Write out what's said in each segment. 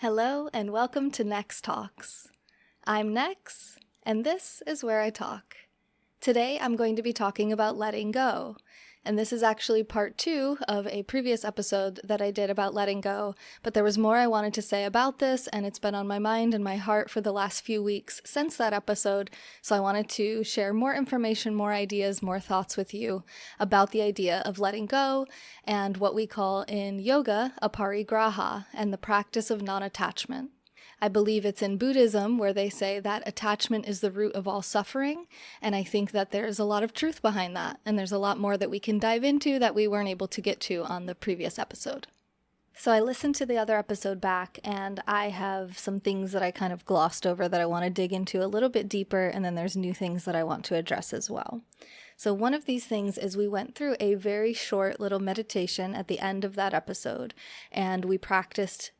Hello and welcome to NexTalks. I'm Nex, and this is where I talk. Today I'm going to be talking about letting go, and this is actually part 2 of a previous episode that I did about letting go, but there was more I wanted to say about this, and it's been on my mind and my heart for the last few weeks since that episode, so I wanted to share more information, more ideas, more thoughts with you about the idea of letting go and what we call in yoga aparigraha, and the practice of non-attachment. I believe it's in Buddhism where they say that attachment is the root of all suffering, and I think that there's a lot of truth behind that, and there's a lot more that we can dive into that we weren't able to get to on the previous episode. So I listened to the other episode back, and I have some things that I kind of glossed over that I want to dig into a little bit deeper, and then there's new things that I want to address as well. So one of these things is we went through a very short little meditation at the end of that episode, and we practiced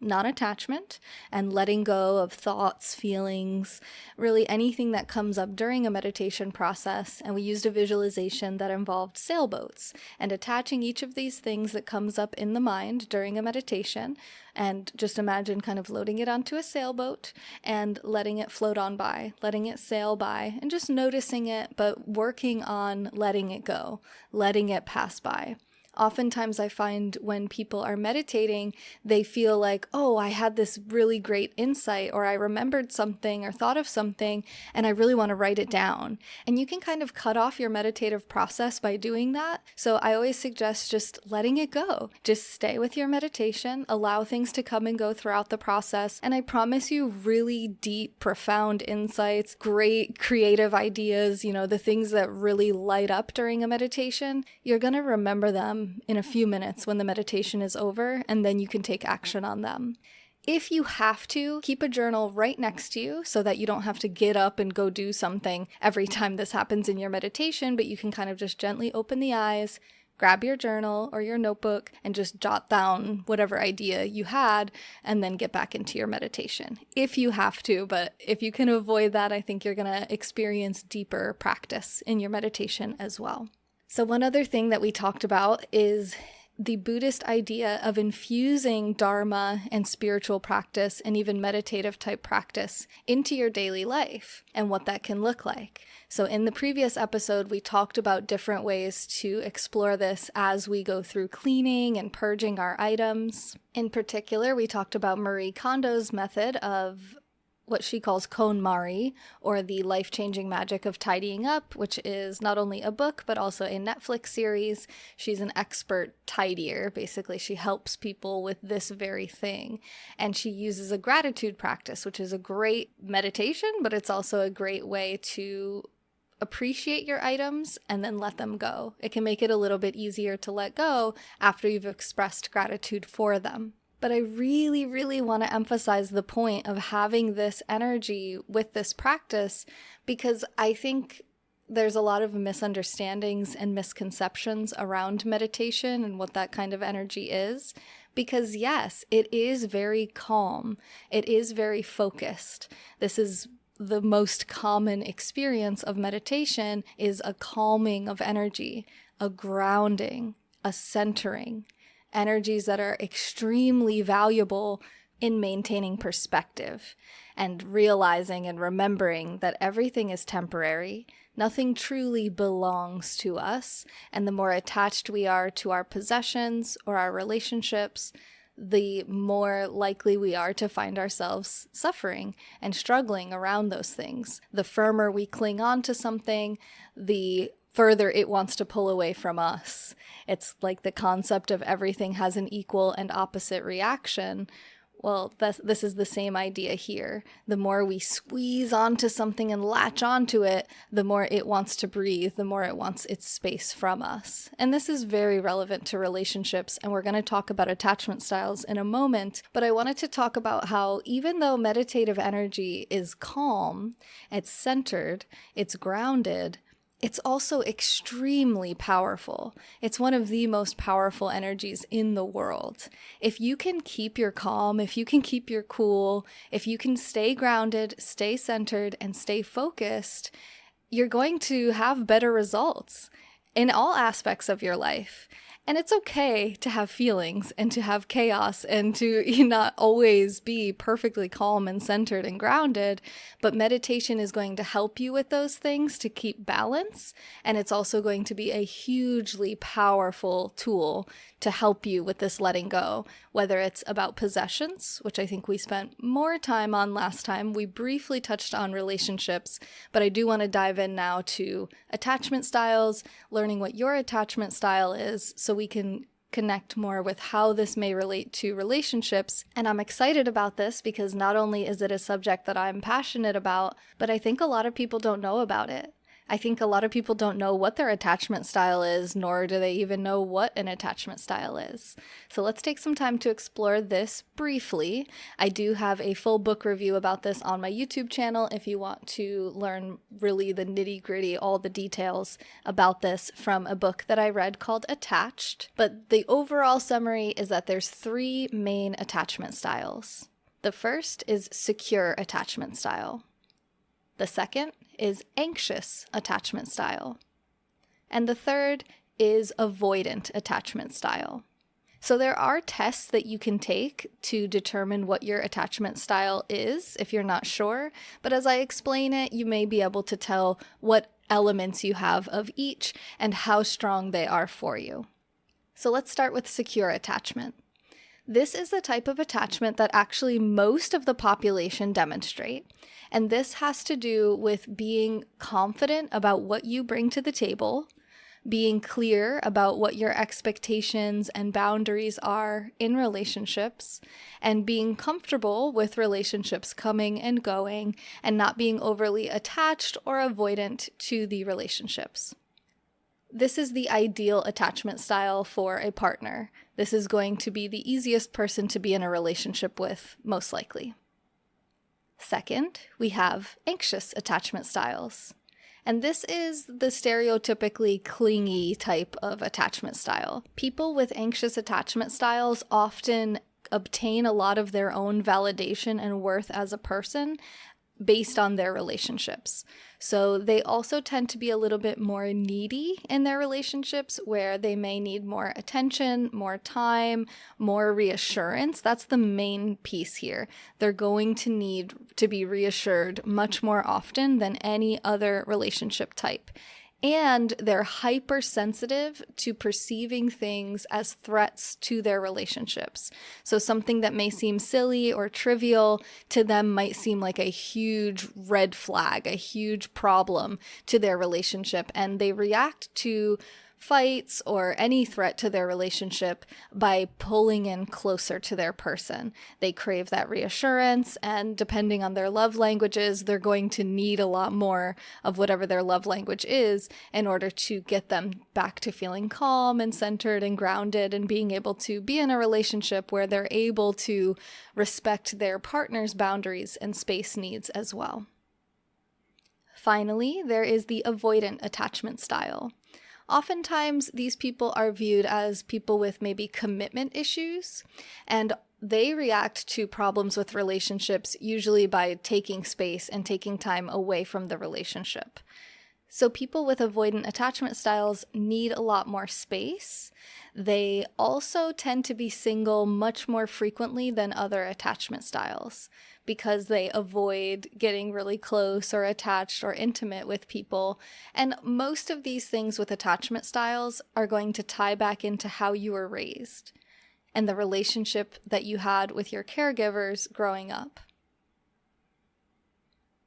non-attachment and letting go of thoughts, feelings, really anything that comes up during a meditation process. And we used a visualization that involved sailboats and attaching each of these things that comes up in the mind during a meditation. And just imagine kind of loading it onto a sailboat and letting it float on by, letting it sail by, and just noticing it, but working on letting it go, letting it pass by. Oftentimes I find when people are meditating, they feel like, oh, I had this really great insight, or I remembered something or thought of something, and I really want to write it down. And you can kind of cut off your meditative process by doing that. So I always suggest just letting it go. Just stay with your meditation, allow things to come and go throughout the process. And I promise you really deep, profound insights, great creative ideas, the things that really light up during a meditation, you're going to remember them in a few minutes when the meditation is over, and then you can take action on them. If you have to, keep a journal right next to you so that you don't have to get up and go do something every time this happens in your meditation, but you can kind of just gently open the eyes, grab your journal or your notebook, and just jot down whatever idea you had, and then get back into your meditation. If you have to, but if you can avoid that, I think you're going to experience deeper practice in your meditation as well. So one other thing that we talked about is the Buddhist idea of infusing Dharma and spiritual practice and even meditative type practice into your daily life and what that can look like. So in the previous episode, we talked about different ways to explore this as we go through cleaning and purging our items. In particular, we talked about Marie Kondo's method of what she calls KonMari, or the life-changing magic of tidying up, which is not only a book, but also a Netflix series. She's an expert tidier. Basically, she helps people with this very thing. And she uses a gratitude practice, which is a great meditation, but it's also a great way to appreciate your items and then let them go. It can make it a little bit easier to let go after you've expressed gratitude for them. But I really, really want to emphasize the point of having this energy with this practice, because I think there's a lot of misunderstandings and misconceptions around meditation and what that kind of energy is. Because yes, it is very calm. It is very focused. This is the most common experience of meditation, is a calming of energy, a grounding, a centering. Energies that are extremely valuable in maintaining perspective and realizing and remembering that everything is temporary, nothing truly belongs to us, and the more attached we are to our possessions or our relationships, the more likely we are to find ourselves suffering and struggling around those things. The firmer we cling on to something, the further it wants to pull away from us. It's like the concept of everything has an equal and opposite reaction. Well, this is the same idea here. The more we squeeze onto something and latch onto it, the more it wants to breathe, the more it wants its space from us. And this is very relevant to relationships, and we're going to talk about attachment styles in a moment, but I wanted to talk about how even though meditative energy is calm, it's centered, it's grounded, it's also extremely powerful. It's one of the most powerful energies in the world. If you can keep your calm, if you can keep your cool, if you can stay grounded, stay centered, and stay focused, you're going to have better results in all aspects of your life. And it's okay to have feelings and to have chaos and to not always be perfectly calm and centered and grounded. But meditation is going to help you with those things to keep balance. And it's also going to be a hugely powerful tool to help you with this letting go, whether it's about possessions, which I think we spent more time on last time. We briefly touched on relationships, but I do want to dive in now to attachment styles, learning what your attachment style is so we can connect more with how this may relate to relationships. And I'm excited about this because not only is it a subject that I'm passionate about, but I think a lot of people don't know about it. I think a lot of people don't know what their attachment style is, nor do they even know what an attachment style is. So let's take some time to explore this briefly. I do have a full book review about this on my YouTube channel if you want to learn really the nitty-gritty, all the details about this from a book that I read called Attached. But the overall summary is that there's 3 main attachment styles. The first is secure attachment style. The second is anxious attachment style. And the third is avoidant attachment style. So there are tests that you can take to determine what your attachment style is if you're not sure. But as I explain it, you may be able to tell what elements you have of each and how strong they are for you. So let's start with secure attachment. This is the type of attachment that actually most of the population demonstrate. And this has to do with being confident about what you bring to the table, being clear about what your expectations and boundaries are in relationships, and being comfortable with relationships coming and going, and not being overly attached or avoidant to the relationships. This is the ideal attachment style for a partner. This is going to be the easiest person to be in a relationship with, most likely. Second, we have anxious attachment styles. And this is the stereotypically clingy type of attachment style. People with anxious attachment styles often obtain a lot of their own validation and worth as a person based on their relationships. So they also tend to be a little bit more needy in their relationships, where they may need more attention, more time, more reassurance. That's the main piece here. They're going to need to be reassured much more often than any other relationship type. And they're hypersensitive to perceiving things as threats to their relationships. So something that may seem silly or trivial to them might seem like a huge red flag, a huge problem to their relationship. And they react to fights or any threat to their relationship by pulling in closer to their person. They crave that reassurance, and depending on their love languages, they're going to need a lot more of whatever their love language is in order to get them back to feeling calm and centered and grounded and being able to be in a relationship where they're able to respect their partner's boundaries and space needs as well. Finally, there is the avoidant attachment style. Oftentimes, these people are viewed as people with maybe commitment issues, and they react to problems with relationships usually by taking space and taking time away from the relationship. So people with avoidant attachment styles need a lot more space. They also tend to be single much more frequently than other attachment styles because they avoid getting really close or attached or intimate with people. And most of these things with attachment styles are going to tie back into how you were raised and the relationship that you had with your caregivers growing up.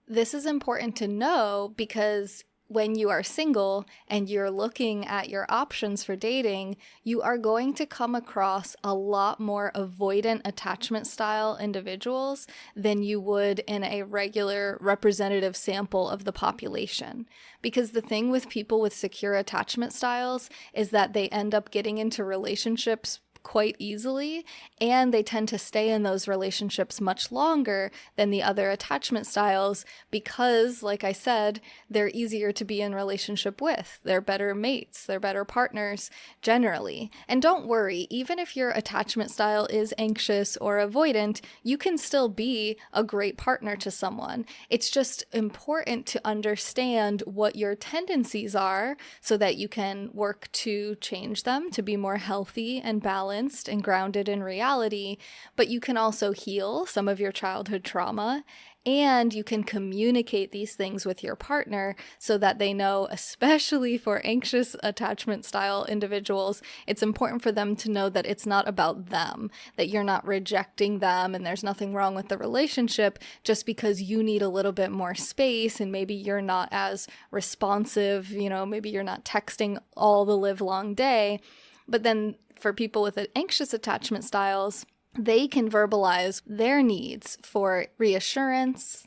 This is important to know because when you are single and you're looking at your options for dating, you are going to come across a lot more avoidant attachment style individuals than you would in a regular representative sample of the population. Because the thing with people with secure attachment styles is that they end up getting into relationships quite easily, and they tend to stay in those relationships much longer than the other attachment styles because, like I said, they're easier to be in relationship with. They're better mates, they're better partners generally. And don't worry, even if your attachment style is anxious or avoidant, you can still be a great partner to someone. It's just important to understand what your tendencies are so that you can work to change them, to be more healthy and balanced and grounded in reality. But you can also heal some of your childhood trauma, and you can communicate these things with your partner so that they know, especially for anxious attachment style individuals, it's important for them to know that it's not about them, that you're not rejecting them and there's nothing wrong with the relationship just because you need a little bit more space and maybe you're not as responsive, maybe you're not texting all the live long day. But then for people with anxious attachment styles, they can verbalize their needs for reassurance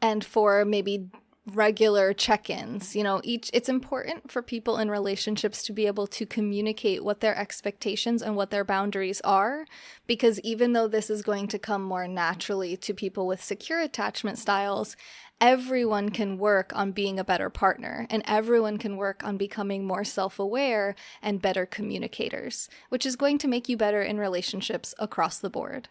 and for maybe regular check-ins. It's important for people in relationships to be able to communicate what their expectations and what their boundaries are, because even though this is going to come more naturally to people with secure attachment styles, everyone can work on being a better partner, and everyone can work on becoming more self-aware and better communicators, which is going to make you better in relationships across the board.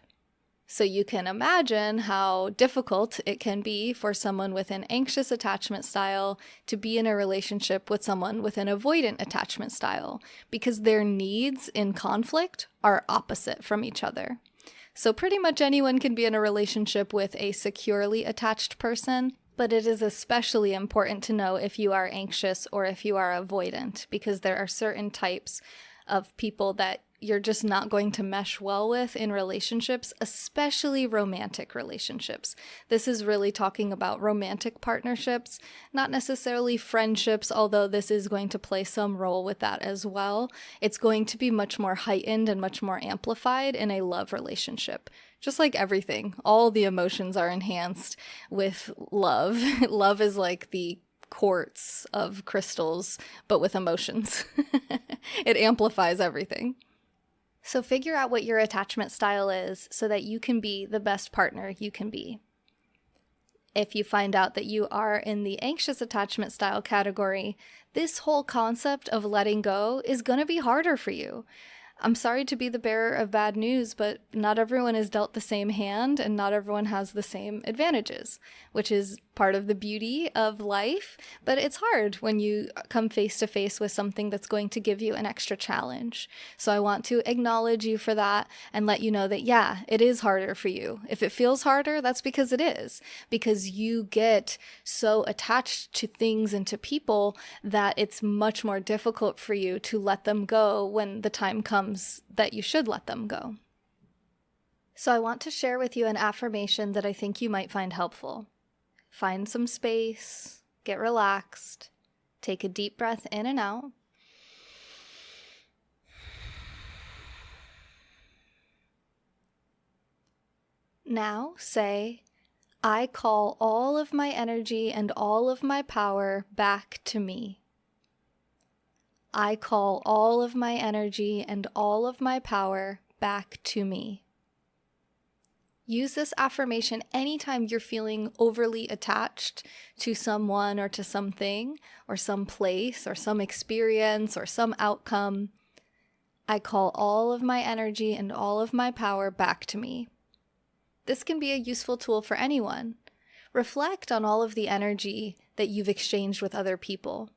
So you can imagine how difficult it can be for someone with an anxious attachment style to be in a relationship with someone with an avoidant attachment style, because their needs in conflict are opposite from each other. So pretty much anyone can be in a relationship with a securely attached person, but it is especially important to know if you are anxious or if you are avoidant, because there are certain types of people that you're just not going to mesh well with in relationships, especially romantic relationships. This is really talking about romantic partnerships, not necessarily friendships, although this is going to play some role with that as well. It's going to be much more heightened and much more amplified in a love relationship. Just like everything, all the emotions are enhanced with love. Love is like the quartz of crystals, but with emotions. It amplifies everything. So figure out what your attachment style is so that you can be the best partner you can be. If you find out that you are in the anxious attachment style category, this whole concept of letting go is going to be harder for you. I'm sorry to be the bearer of bad news, but not everyone is dealt the same hand and not everyone has the same advantages, which is part of the beauty of life. But it's hard when you come face to face with something that's going to give you an extra challenge. So I want to acknowledge you for that and let you know that, yeah, it is harder for you. If it feels harder, that's because it is, because you get so attached to things and to people that it's much more difficult for you to let them go when the time comes that you should let them go. So I want to share with you an affirmation that I think you might find helpful. Find some space, get relaxed, take a deep breath in and out. Now say, I call all of my energy and all of my power back to me. I call all of my energy and all of my power back to me. Use this affirmation anytime you're feeling overly attached to someone or to something or some place or some experience or some outcome. I call all of my energy and all of my power back to me. This can be a useful tool for anyone. Reflect on all of the energy that you've exchanged with other people.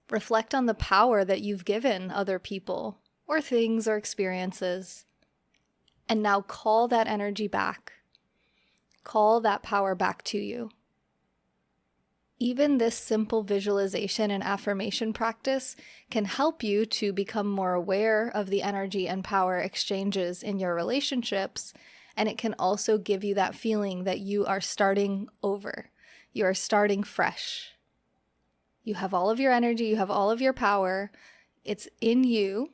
Reflect on the power that you've given other people, or things or experiences. And now call that energy back. Call that power back to you. Even this simple visualization and affirmation practice can help you to become more aware of the energy and power exchanges in your relationships, and it can also give you that feeling that you are starting over. You are starting fresh. You have all of your energy, you have all of your power, it's in you,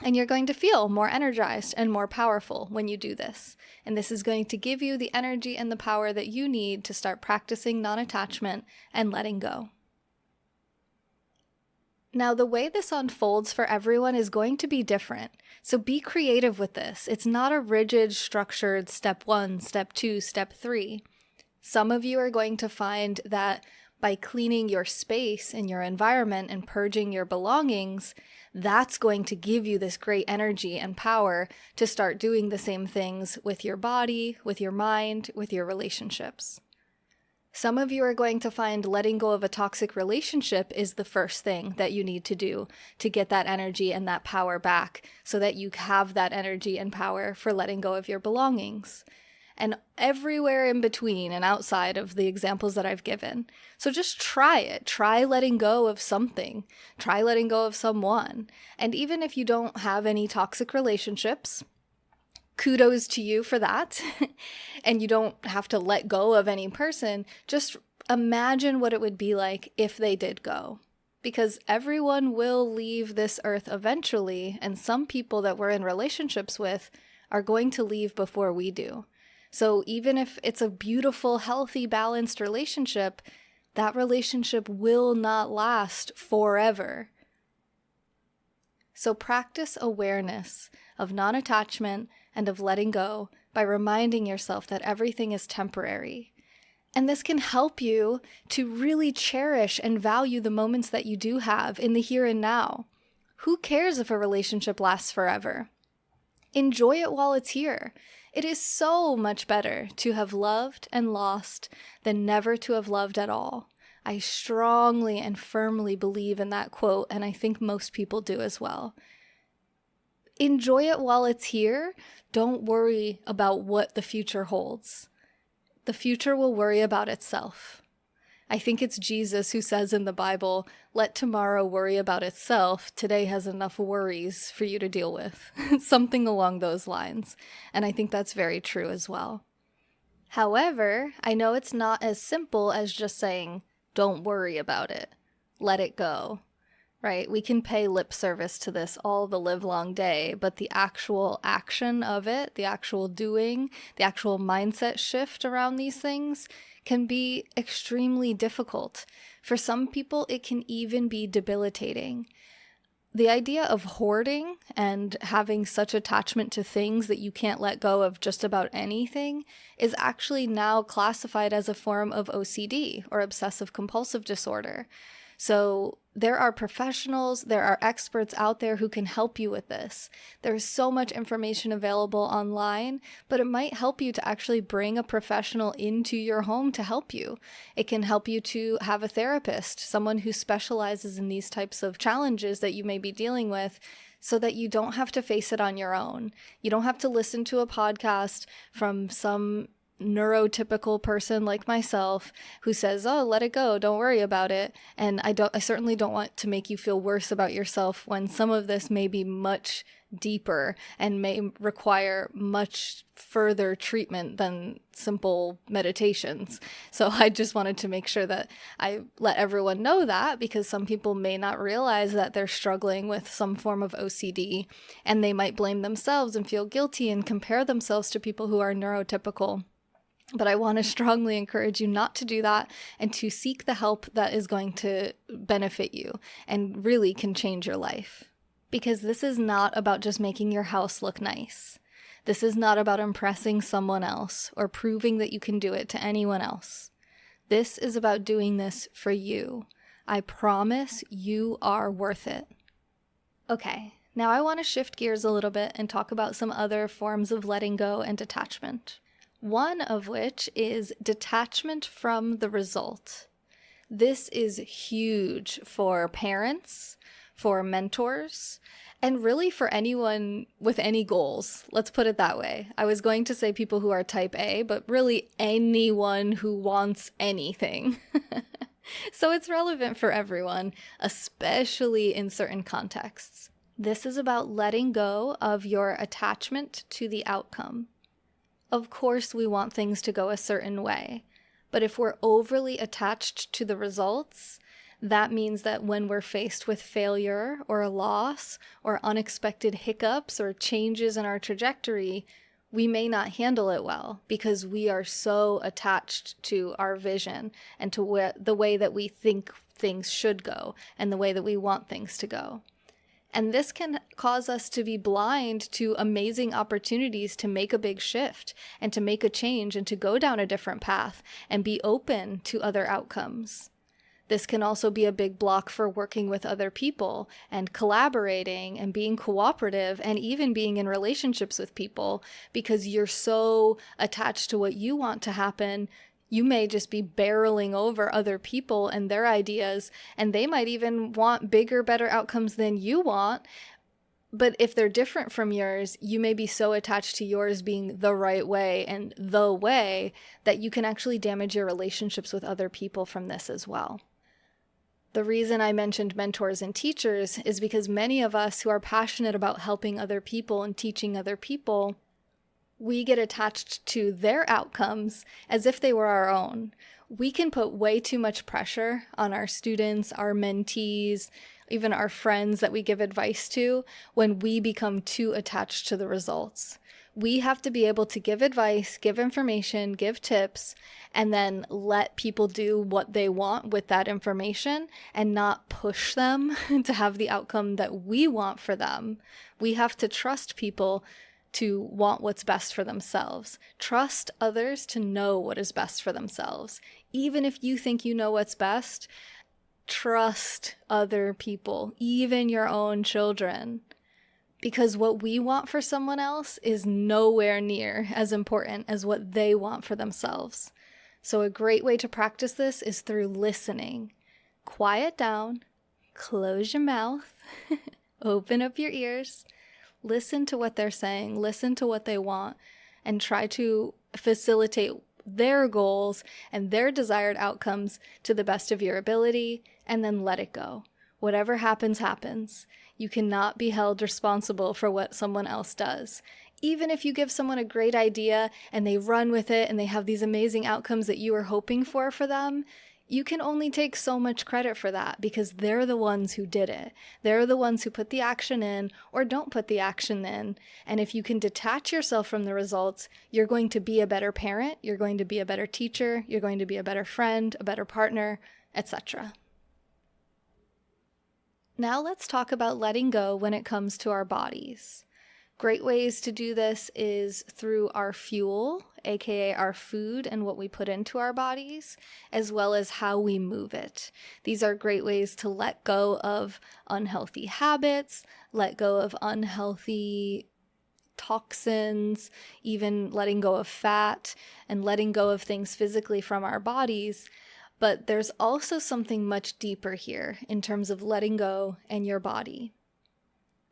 and you're going to feel more energized and more powerful when you do this. And this is going to give you the energy and the power that you need to start practicing non-attachment and letting go. Now, the way this unfolds for everyone is going to be different. So be creative with this. It's not a rigid, structured step 1, step 2, step 3. Some of you are going to find that by cleaning your space and your environment and purging your belongings, that's going to give you this great energy and power to start doing the same things with your body, with your mind, with your relationships. Some of you are going to find letting go of a toxic relationship is the first thing that you need to do to get that energy and that power back so that you have that energy and power for letting go of your belongings. And everywhere in between and outside of the examples that I've given. So just try it. Try letting go of something. Try letting go of someone. And even if you don't have any toxic relationships, kudos to you for that. And you don't have to let go of any person. Just imagine what it would be like if they did go. Because everyone will leave this earth eventually, and some people that we're in relationships with are going to leave before we do. So even if it's a beautiful, healthy, balanced relationship, that relationship will not last forever. So practice awareness of non-attachment and of letting go by reminding yourself that everything is temporary. And this can help you to really cherish and value the moments that you do have in the here and now. Who cares if a relationship lasts forever? Enjoy it while it's here. It is so much better to have loved and lost than never to have loved at all. I strongly and firmly believe in that quote, and I think most people do as well. Enjoy it while it's here. Don't worry about what the future holds. The future will worry about itself. I think it's Jesus who says in the Bible, "Let tomorrow worry about itself. Today has enough worries for you to deal with." Something along those lines. And I think that's very true as well. However, I know it's not as simple as just saying, don't worry about it. Let it go. Right? We can pay lip service to this all the livelong day, but the actual action of it, the actual doing, the actual mindset shift around these things can be extremely difficult. For some people, it can even be debilitating. The idea of hoarding and having such attachment to things that you can't let go of just about anything is actually now classified as a form of OCD or obsessive compulsive disorder. So there are professionals, there are experts out there who can help you with this. There's so much information available online, but it might help you to actually bring a professional into your home to help you. It can help you to have a therapist, someone who specializes in these types of challenges that you may be dealing with, so that you don't have to face it on your own. You don't have to listen to a podcast from some neurotypical person like myself who says, "Oh, let it go, don't worry about it." And I certainly don't want to make you feel worse about yourself when some of this may be much deeper and may require much further treatment than simple meditations. So I just wanted to make sure that I let everyone know that, because some people may not realize that they're struggling with some form of OCD, and they might blame themselves and feel guilty and compare themselves to people who are neurotypical. But I want to strongly encourage you not to do that and to seek the help that is going to benefit you and really can change your life. Because this is not about just making your house look nice. This is not about impressing someone else or proving that you can do it to anyone else. This is about doing this for you. I promise you are worth it. Okay, now I want to shift gears a little bit and talk about some other forms of letting go and detachment. One of which is detachment from the result. This is huge for parents, for mentors, and really for anyone with any goals. Let's put it that way. I was going to say people who are type A, but really anyone who wants anything. So it's relevant for everyone, especially in certain contexts. This is about letting go of your attachment to the outcome. Of course, we want things to go a certain way, but if we're overly attached to the results, that means that when we're faced with failure or a loss or unexpected hiccups or changes in our trajectory, we may not handle it well because we are so attached to our vision and to the way that we think things should go and the way that we want things to go. And this can cause us to be blind to amazing opportunities to make a big shift and to make a change and to go down a different path and be open to other outcomes. This can also be a big block for working with other people and collaborating and being cooperative and even being in relationships with people, because you're so attached to what you want to happen. You may just be barreling over other people and their ideas, and they might even want bigger, better outcomes than you want. But if they're different from yours, you may be so attached to yours being the right way and the way that you can actually damage your relationships with other people from this as well. The reason I mentioned mentors and teachers is because many of us who are passionate about helping other people and teaching other people, we get attached to their outcomes as if they were our own. We can put way too much pressure on our students, our mentees, even our friends that we give advice to when we become too attached to the results. We have to be able to give advice, give information, give tips, and then let people do what they want with that information and not push them to have the outcome that we want for them. We have to trust people to want what's best for themselves. Trust others to know what is best for themselves. Even if you think you know what's best, trust other people, even your own children. Because what we want for someone else is nowhere near as important as what they want for themselves. So a great way to practice this is through listening. Quiet down, close your mouth, open up your ears, listen to what they're saying, listen to what they want, and try to facilitate their goals and their desired outcomes to the best of your ability, and then let it go. Whatever happens, happens. You cannot be held responsible for what someone else does. Even if you give someone a great idea and they run with it and they have these amazing outcomes that you were hoping for them, you can only take so much credit for that because they're the ones who did it. They're the ones who put the action in or don't put the action in. And if you can detach yourself from the results, you're going to be a better parent, you're going to be a better teacher, you're going to be a better friend, a better partner, etc. Now let's talk about letting go when it comes to our bodies. Great ways to do this is through our fuel, aka our food and what we put into our bodies, as well as how we move it. These are great ways to let go of unhealthy habits, let go of unhealthy toxins, even letting go of fat and letting go of things physically from our bodies. But there's also something much deeper here in terms of letting go and your body.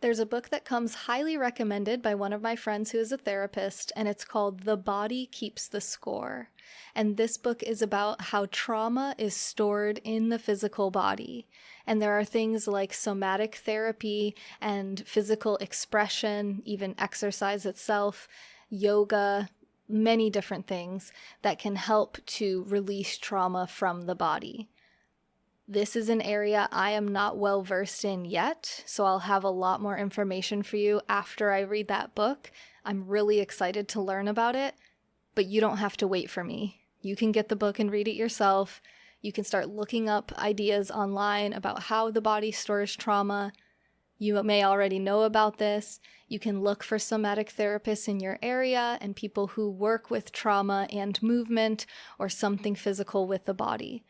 There's a book that comes highly recommended by one of my friends who is a therapist, and it's called The Body Keeps the Score. And this book is about how trauma is stored in the physical body. And there are things like somatic therapy and physical expression, even exercise itself, yoga, many different things that can help to release trauma from the body. This is an area I am not well versed in yet, so I'll have a lot more information for you after I read that book. I'm really excited to learn about it, but you don't have to wait for me. You can get the book and read it yourself. You can start looking up ideas online about how the body stores trauma. You may already know about this. You can look for somatic therapists in your area and people who work with trauma and movement or something physical with the body.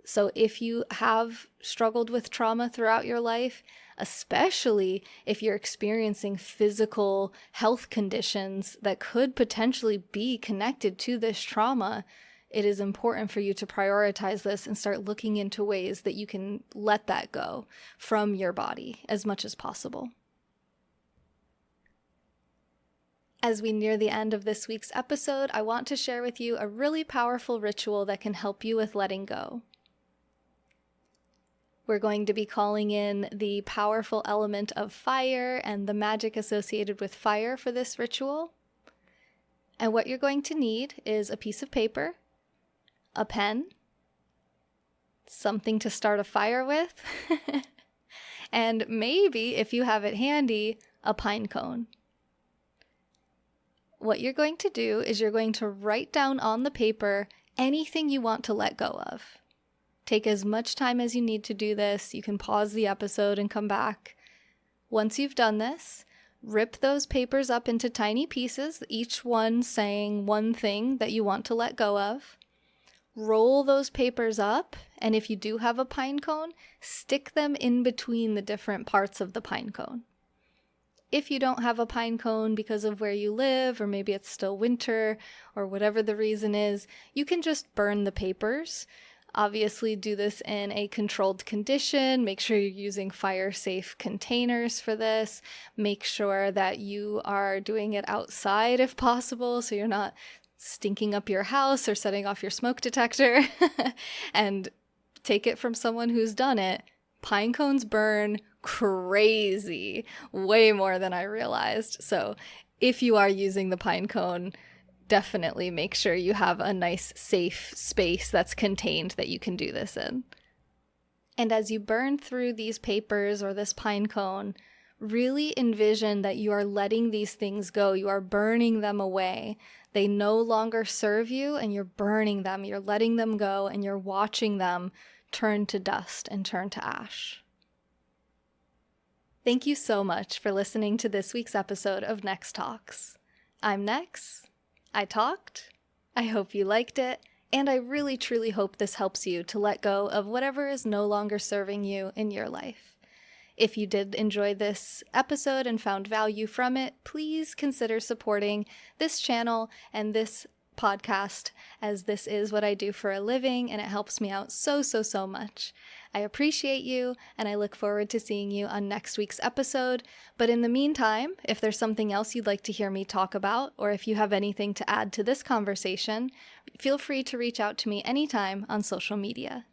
So if you have struggled with trauma throughout your life, especially if you're experiencing physical health conditions that could potentially be connected to this trauma, it is important for you to prioritize this and start looking into ways that you can let that go from your body as much as possible. As we near the end of this week's episode, I want to share with you a really powerful ritual that can help you with letting go. We're going to be calling in the powerful element of fire and the magic associated with fire for this ritual. And what you're going to need is a piece of paper, a pen, something to start a fire with, and maybe, if you have it handy, a pine cone. What you're going to do is you're going to write down on the paper anything you want to let go of. Take as much time as you need to do this. You can pause the episode and come back. Once you've done this, rip those papers up into tiny pieces, each one saying one thing that you want to let go of. Roll those papers up, and if you do have a pine cone, stick them in between the different parts of the pine cone. If you don't have a pine cone because of where you live, or maybe it's still winter, or whatever the reason is, you can just burn the papers. Obviously, do this in a controlled condition. Make sure you're using fire-safe containers for this. Make sure that you are doing it outside if possible, so you're not stinking up your house or setting off your smoke detector. And take it from someone who's done it. Pine cones burn crazy, way more than I realized. So if you are using the pine cone, definitely make sure you have a nice safe space that's contained that you can do this in. And as you burn through these papers or this pine cone, really envision that you are letting these things go. You are burning them away. They no longer serve you, and you're burning them. You're letting them go, and you're watching them turn to dust and turn to ash. Thank you so much for listening to this week's episode of NexTalks. I'm Nex. I talked. I hope you liked it, and I really truly hope this helps you to let go of whatever is no longer serving you in your life. If you did enjoy this episode and found value from it, please consider supporting this channel and this podcast, as this is what I do for a living, and it helps me out so much. I appreciate you, and I look forward to seeing you on next week's episode. But in the meantime, if there's something else you'd like to hear me talk about, or if you have anything to add to this conversation, feel free to reach out to me anytime on social media.